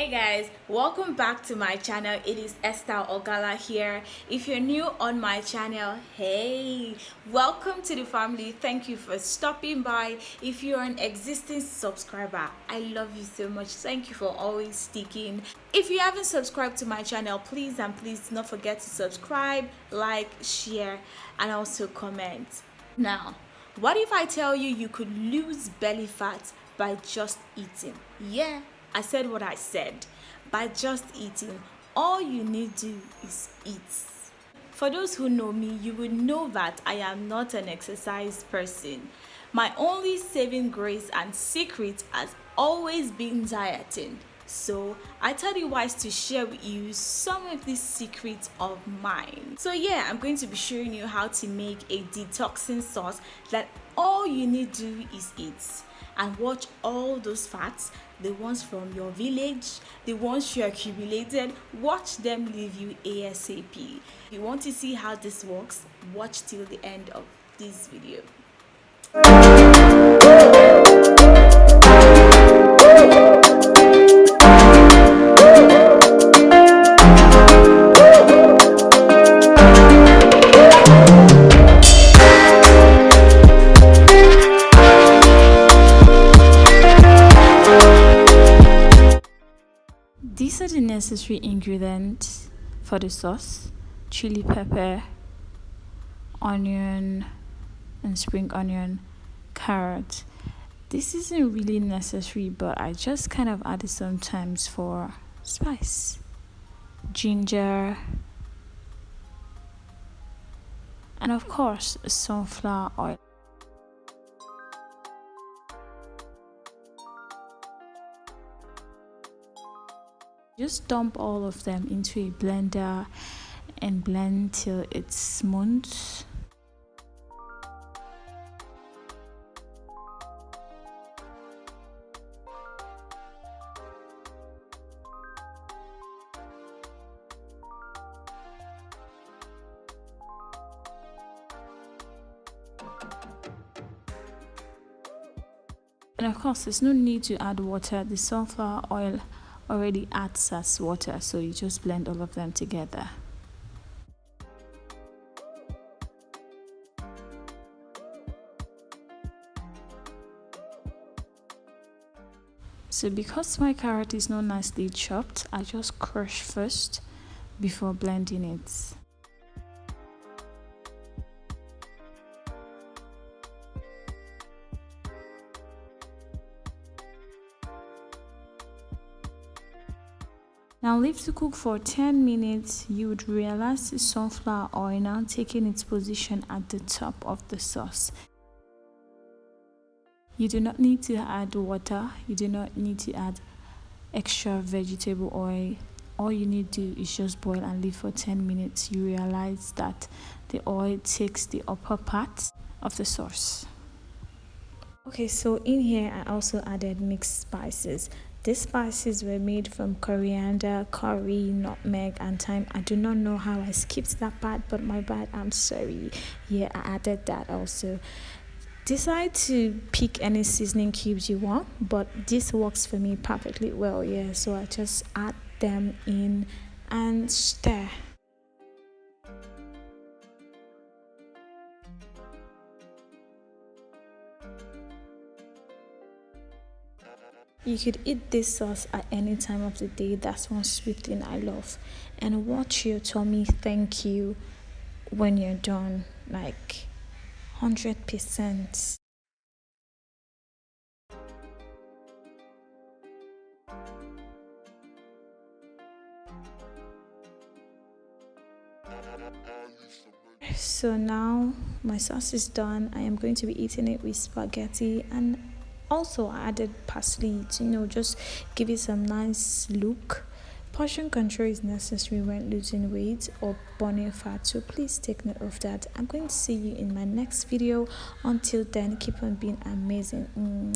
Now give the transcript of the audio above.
Hey guys, welcome back to my channel. It is Esther Ogala here. If you're new on my channel, hey, welcome to the family. Thank you for stopping by. If you're an existing subscriber, I love you so much. Thank you for always sticking. If you haven't subscribed to my channel, please do not forget to subscribe, like, share, and also comment. Now, what if I tell you you could lose belly fat by just eating? Yeah, I said what I said. By just eating, all you need to do is eat. For those who know me, you would know that I am not an exercise person. My only saving grace and secret has always been dieting. So I thought it wise to share with you some of these secrets of mine. So yeah, I'm going to be showing you how to make a detoxing sauce that all you need to do is eat. And watch all those fats, the ones from your village, the ones you accumulated, watch them leave you ASAP. If you want to see how this works, watch till the end of this video. These are the necessary ingredients for the sauce: chili pepper, onion and spring onion, carrot. This isn't really necessary, but I just kind of add it sometimes for spice. Ginger, and of course sunflower oil. Just dump all of them into a blender and blend till it's smooth. And of course, there's no need to add water. The sunflower oil already adds as water, so you just blend all of them together. So because my carrot is not nicely chopped, I just crush first before blending it. Now leave to cook for 10 minutes. You would realize the sunflower oil now taking its position at the top of the sauce. You do not need to add water. You do not need to add extra vegetable oil. All you need to do is just boil and leave for 10 minutes. You realize that the oil takes the upper part of the sauce. Okay, so in here I also added mixed spices. These spices were made from coriander, curry, nutmeg, and thyme. I do not know how I skipped that part, but my bad, I'm sorry. Yeah, I added that also. Decide to pick any seasoning cubes you want, but this works for me perfectly well. Yeah, so I just add them in and stir. You could eat this sauce at any time of the day. That's one sweet thing I love. And watch your tummy thank you when you're done, like 100%. So now my sauce is done. I am going to be eating it with spaghetti, and also I added parsley to just give it some nice look. Portion control is necessary when losing weight or burning fat, so please take note of that. I'm going to see you in my next video. Until then, keep on being amazing.